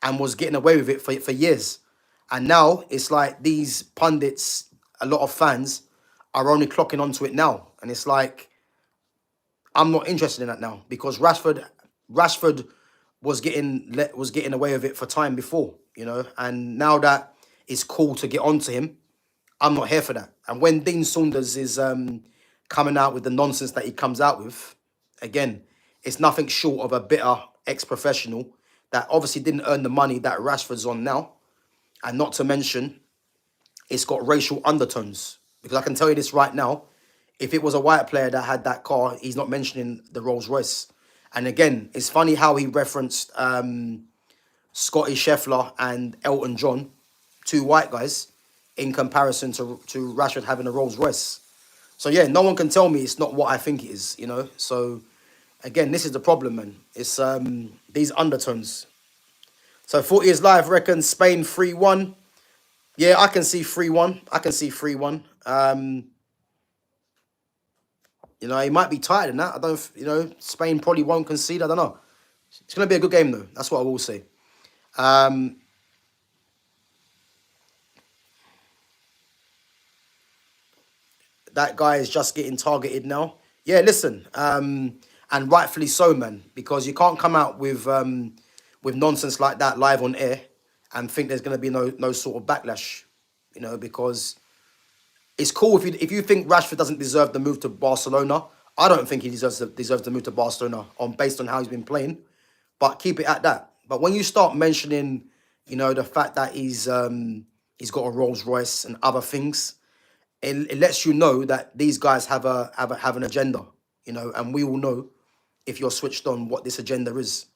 and was getting away with it for years. And now it's like these pundits, a lot of fans, are only clocking onto it now. And it's like, I'm not interested in that now because Rashford was getting away with it for time before, you know. And now that it's cool to get onto him, I'm not here for that. And when Dean Saunders is coming out with the nonsense that he comes out with, again, it's nothing short of a bitter ex-professional that obviously didn't earn the money that Rashford's on now. And not to mention, it's got racial undertones. Because I can tell you this right now, if it was a white player that had that car, he's not mentioning the Rolls Royce. And again, it's funny how he referenced Scotty Scheffler and Elton John, two white guys, in comparison to Rashford having a Rolls Royce. So yeah, no one can tell me it's not what I think it is, you know. So again, this is the problem, man. It's these undertones. So 40 is live reckons Spain 3-1. Yeah, I can see 3-1. I can see 3-1. You know, he might be tired in that. I don't, you know, Spain probably won't concede. I don't know. It's going to be a good game, though. That's what I will say. That guy is just getting targeted now. Yeah, listen, and rightfully so, man, because you can't come out with nonsense like that live on air and think there's going to be no sort of backlash, you know, because it's cool if you think Rashford doesn't deserve the move to Barcelona. I don't think he deserves the move to Barcelona based on how he's been playing, but keep it at that. But when you start mentioning, you know, the fact that he's got a Rolls Royce and other things, it lets you know that these guys have an agenda, you know, and we all know if you're switched on what this agenda is,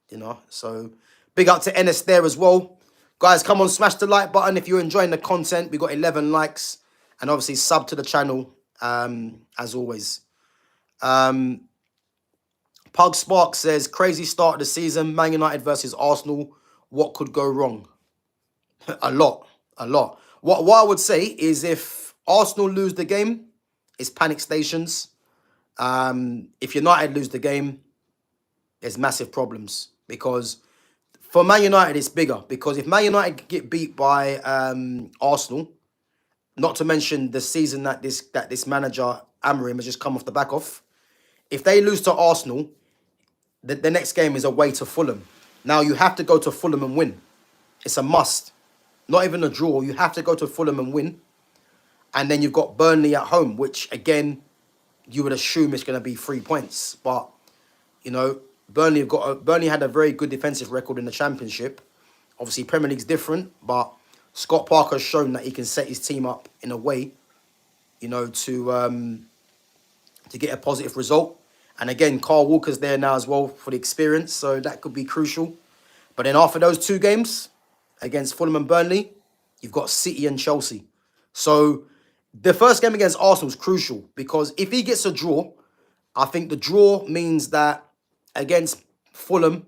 you know. So big up to Ennis there as well. Guys, come on, smash the like button if you're enjoying the content. We got 11 likes, and obviously sub to the channel as always. Pug Spark says, crazy start of the season, Man United versus Arsenal. What could go wrong? A lot. What I would say is if Arsenal lose the game, it's panic stations. If United lose the game, there's massive problems. Because for Man United, it's bigger. Because if Man United get beat by Arsenal, not to mention the season that this manager, Amorim, has just come off the back of, if they lose to Arsenal, the next game is away to Fulham. Now, you have to go to Fulham and win. It's a must. Not even a draw. You have to go to Fulham and win. And then you've got Burnley at home, which, again, you would assume it's going to be 3 points. But, you know, Burnley had a very good defensive record in the Championship. Obviously, Premier League's different, but Scott Parker has shown that he can set his team up in a way, you know, to get a positive result. And again, Carl Walker's there now as well for the experience, so that could be crucial. But then after those two games against Fulham and Burnley, you've got City and Chelsea. So the first game against Arsenal is crucial because if he gets a draw, I think the draw means that against Fulham,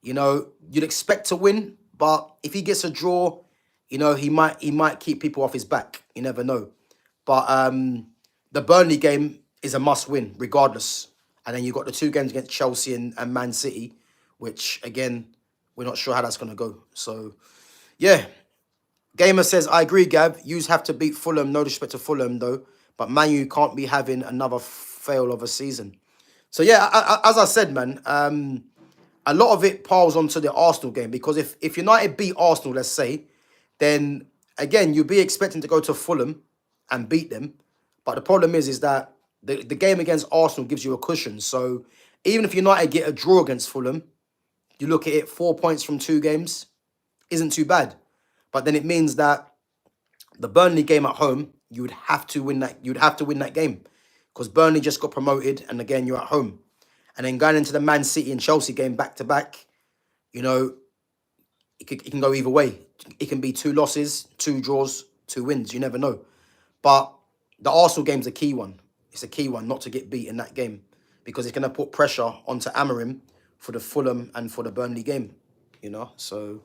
you know, you'd expect to win. But if he gets a draw, you know, he might keep people off his back. You never know. But the Burnley game is a must-win regardless. And then you've got the two games against Chelsea and Man City, which, again, we're not sure how that's going to go. So, yeah. Gamer says, I agree, Gav. Yous have to beat Fulham. No disrespect to Fulham, though. But Man U can't be having another fail of a season. So, yeah, as I said, man, a lot of it piles onto the Arsenal game. Because if United beat Arsenal, let's say, then, again, you'll be expecting to go to Fulham and beat them. But the problem is that the game against Arsenal gives you a cushion. So even if United get a draw against Fulham, you look at it, 4 points from 2 games, isn't too bad. But then it means that The Burnley game at home, you would have to win that. You'd have to win that game because Burnley just got promoted, and again you're at home. And then going into the Man City and Chelsea game back to back, you know, it can go either way. It can be 2 losses, 2 draws, 2 wins. You never know. But the Arsenal game's a key one. It's a key one not to get beat in that game because it's going to put pressure onto Amorim for the Fulham and for the Burnley game, you know. So,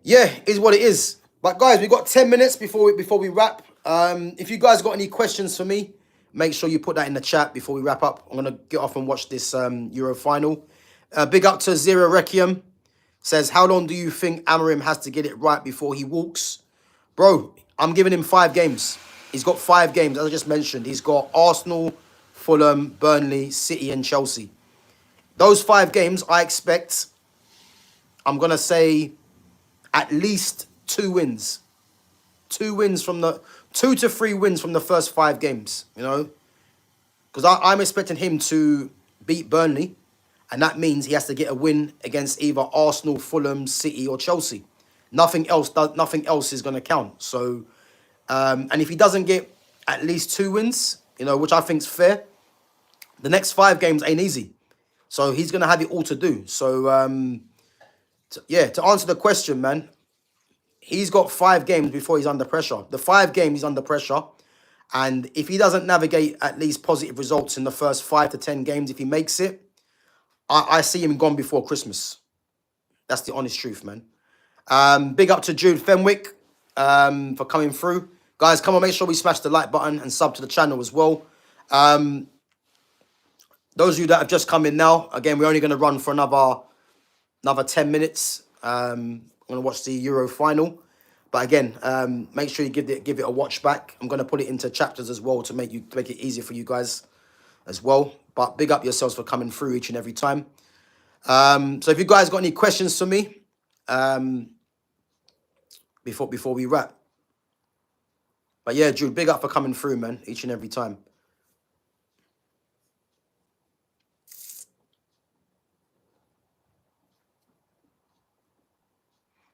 yeah, is what it is. But, guys, we've got 10 minutes before we wrap. If you guys got any questions for me, make sure you put that in the chat before we wrap up. I'm going to get off and watch this Euro final. Big up to Zero Requiem. Says, how long do you think Amorim has to get it right before he walks? Bro, I'm giving him 5 games. He's got 5 games, as I just mentioned. He's got Arsenal, Fulham, Burnley, City, and Chelsea. Those 5 games, I expect, I'm going to say, at least 2 wins. 2 wins from the 2 to 3 wins from the first 5 games, you know? Because I'm expecting him to beat Burnley, and that means he has to get a win against either Arsenal, Fulham, City, or Chelsea. Nothing else is going to count. So, and if he doesn't get at least 2 wins, you know, which I think is fair, the next 5 games ain't easy. So he's going to have it all to do. So, to answer the question, man, he's got 5 games before he's under pressure. The 5 games he's under pressure. And if he doesn't navigate at least positive results in the first 5 to 10 games, if he makes it, I see him gone before Christmas. That's the honest truth, man. Big up to Jude Fenwick for coming through. Guys, come on, make sure we smash the like button and sub to the channel as well. Those of you that have just come in now, again, we're only going to run for another 10 minutes. I'm going to watch the Euro final. But again, make sure you give it a watch back. I'm going to put it into chapters as well to make it easier for you guys as well. But big up yourselves for coming through each and every time. So if you guys got any questions for me before we wrap. But yeah, Jude, big up for coming through, man, each and every time.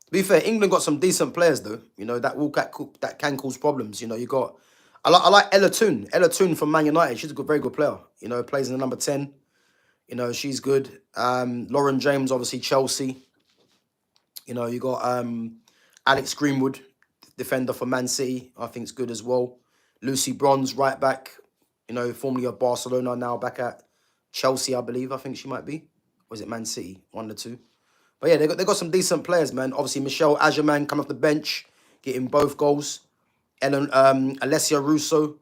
To be fair, England got some decent players though. You know that can cause problems. You know, you got I like Ella Toon from Man United. She's a very good player. You know, plays in the number 10. You know, she's good. Lauren James, obviously Chelsea. You know, you got Alex Greenwood, defender for Man City. I think it's good as well. Lucy Bronze, right back. You know, formerly of Barcelona, now back at Chelsea, I believe. I think she might be. Or is it Man City? One of the two. But yeah, they got some decent players, man. Obviously, Michelle Agerman coming off the bench, getting both goals. Alessia Russo.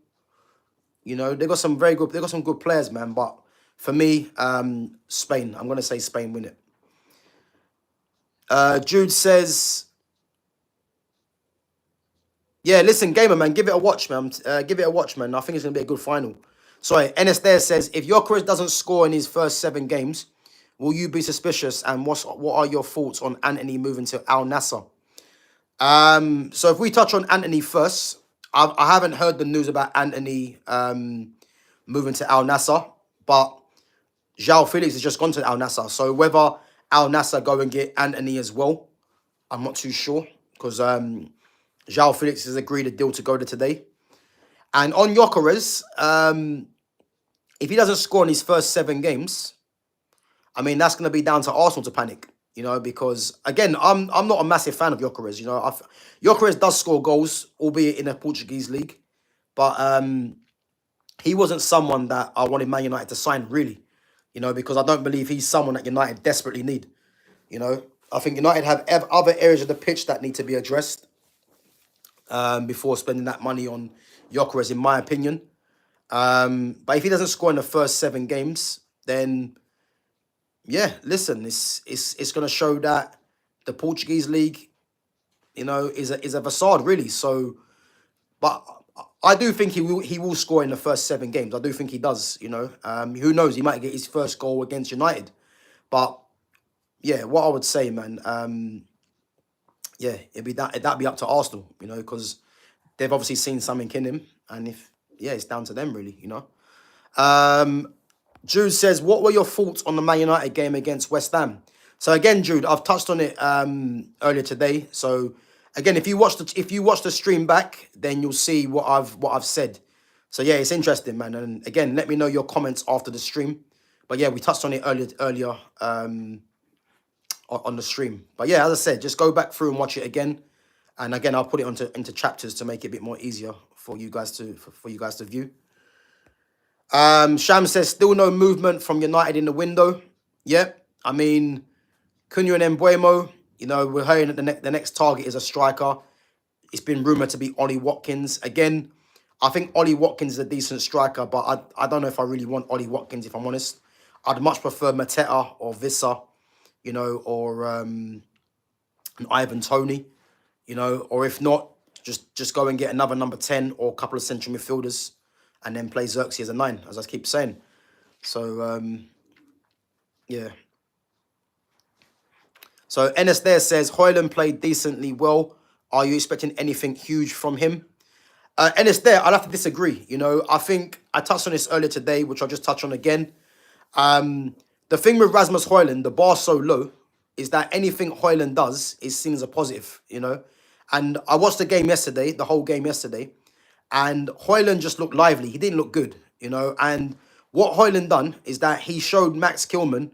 You know, they got some good players, man. But for me, Spain. I'm gonna say Spain win it. Jude says, yeah, listen, gamer man, give it a watch, man. Give it a watch, man. I think it's gonna be a good final. Sorry, NS there says, if Gyökeres doesn't score in his first 7 games, will you be suspicious? And what are your thoughts on Anthony moving to Al Nassr? So if we touch on Anthony first, I haven't heard the news about Anthony moving to Al Nassr, but João Felix has just gone to Al Nassr. So whether Al Nassr go and get Anthony as well, I'm not too sure because João Felix has agreed a deal to go there today. And on Gyökeres, if he doesn't score in his first 7 games, I mean, that's going to be down to Arsenal to panic, you know, because, again, I'm not a massive fan of Gyökeres, you know. Gyökeres does score goals, albeit in the Portuguese league, but he wasn't someone that I wanted Man United to sign, really, you know, because I don't believe he's someone that United desperately need, you know. I think United have other areas of the pitch that need to be addressed before spending that money on Gyökeres, in my opinion. But if he doesn't score in the first 7 games, then... yeah, listen, it's going to show that the Portuguese league, you know, is a facade, really. So, but I do think he will score in the first 7 games. I do think he does, you know. Who knows? He might get his first goal against United. But, yeah, what I would say, man, yeah, that'd be up to Arsenal, you know, because they've obviously seen something in him. And it's down to them, really, you know. Jude says, what were your thoughts on the Man United game against West Ham? So again, Jude, I've touched on it earlier today. So Again, if you watch the stream back, then you'll see what I've said. So yeah, it's interesting, man. And again, let me know your comments after the stream. But yeah, we touched on it earlier on the stream. But yeah, as I said, just go back through and watch it again. And again, I'll put it into chapters to make it a bit more easier for you guys to view. Sham says still no movement from United in the window. Yeah, I mean, Cunha and Mbuemo, you know, we're hearing that the next target is a striker. It's been rumoured to be Ollie Watkins. Again, I think Ollie Watkins is a decent striker, but I don't know if I really want Ollie Watkins, if I'm honest. I'd much prefer Mateta or Vissa, you know, or an Ivan Toney, you know, or if not, just go and get another number 10 or a couple of central midfielders and then play Xerxes as a 9, as I keep saying. So, yeah. So Enes there says, Hojlund played decently well. Are you expecting anything huge from him? Enes there, I'll have to disagree. You know, I think I touched on this earlier today, which I'll just touch on again. The thing with Rasmus Hojlund, the bar so low, is that anything Hojlund does is seen as a positive, you know. And I watched the game yesterday, the whole game yesterday, and Hojlund just looked lively. He didn't look good, you know. And what Hojlund done is that he showed Max Kilman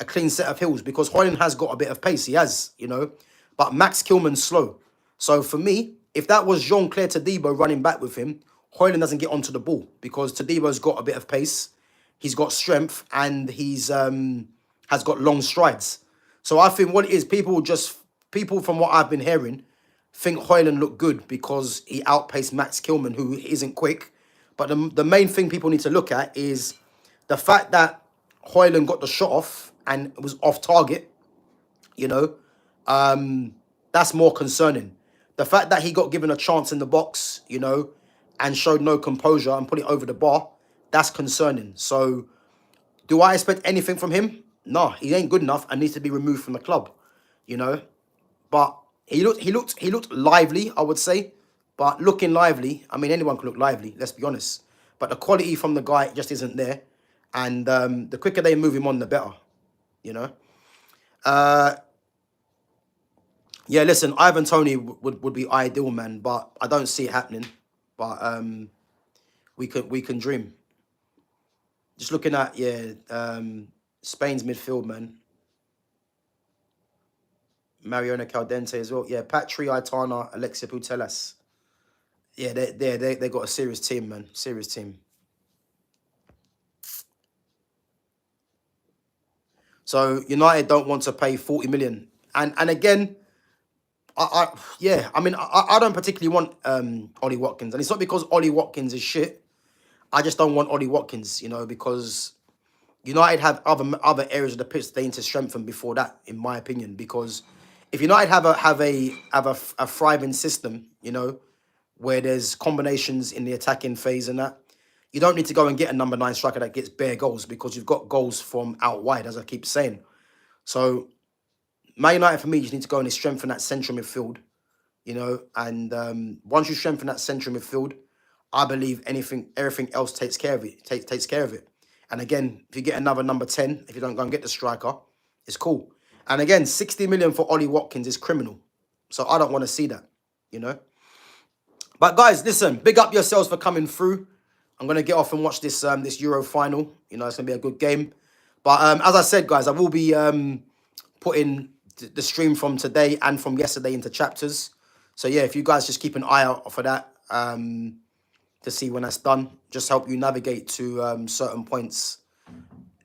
a clean set of hills, because Hojlund has got a bit of pace. He has, you know, but Max Kilman's slow. So for me, if that was Jean-Claire Todibo running back with him, Hojlund doesn't get onto the ball because Todibo's got a bit of pace. He's got strength and he's has got long strides. So I think what it is, people from what I've been hearing think Hojlund looked good because he outpaced Max Kilman, who isn't quick. But the main thing people need to look at is the fact that Hojlund got the shot off and it was off target, you know, that's more concerning. The fact that he got given a chance in the box, you know, and showed no composure and put it over the bar, that's concerning. So do I expect anything from him? No, he ain't good enough and needs to be removed from the club, you know. But he looked lively, I would say. But looking lively, I mean, anyone can look lively, let's be honest. But the quality from the guy just isn't there. And the quicker they move him on, the better, you know. Yeah, listen, Ivan Toney would be ideal, man, but I don't see it happening. But we can dream. Just looking at Spain's midfield, man. Mariona Caldente as well. Yeah, Patri, Aitana, Alexia Putellas. Yeah, they got a serious team, man. Serious team. So United don't want to pay 40 million. And again, I don't particularly want Ollie Watkins. And it's not because Ollie Watkins is shit. I just don't want Ollie Watkins, you know, because United have other areas of the pitch they need to strengthen before that, in my opinion. Because if United have a thriving system, you know, where there's combinations in the attacking phase and that, you don't need to go and get a number 9 striker that gets bare goals, because you've got goals from out wide, as I keep saying. So Man United, for me, you just need to go and strengthen that central midfield, you know. And once you strengthen that central midfield, I believe everything else takes care of it. Takes care of it. And again, if you get another number 10, if you don't go and get the striker, it's cool. And again, 60 million for Ollie Watkins is criminal. So I don't want to see that, you know. But guys, listen, big up yourselves for coming through. I'm gonna get off and watch this this Euro final. You know, it's gonna be a good game. But as I said, guys, I will be putting the stream from today and from yesterday into chapters. So yeah, if you guys just keep an eye out for that to see when that's done, just help you navigate to certain points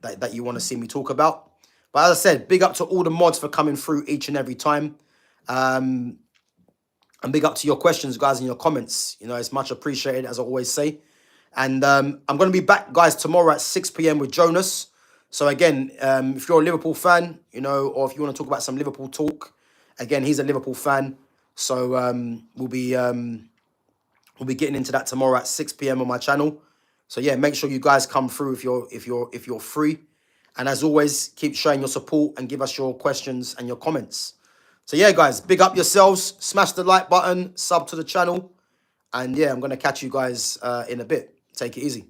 that you want to see me talk about. But as I said, big up to all the mods for coming through each and every time. And big up to your questions, guys, and your comments. You know, it's much appreciated, as I always say. And I'm going to be back, guys, tomorrow at 6 p.m. with Jonas. So again, if you're a Liverpool fan, you know, or if you want to talk about some Liverpool talk, again, he's a Liverpool fan. So we'll be getting into that tomorrow at 6 p.m. on my channel. So yeah, make sure you guys come through if you're free. And as always, keep showing your support and give us your questions and your comments. So yeah, guys, big up yourselves. Smash the like button, sub to the channel. And yeah, I'm going to catch you guys in a bit. Take it easy.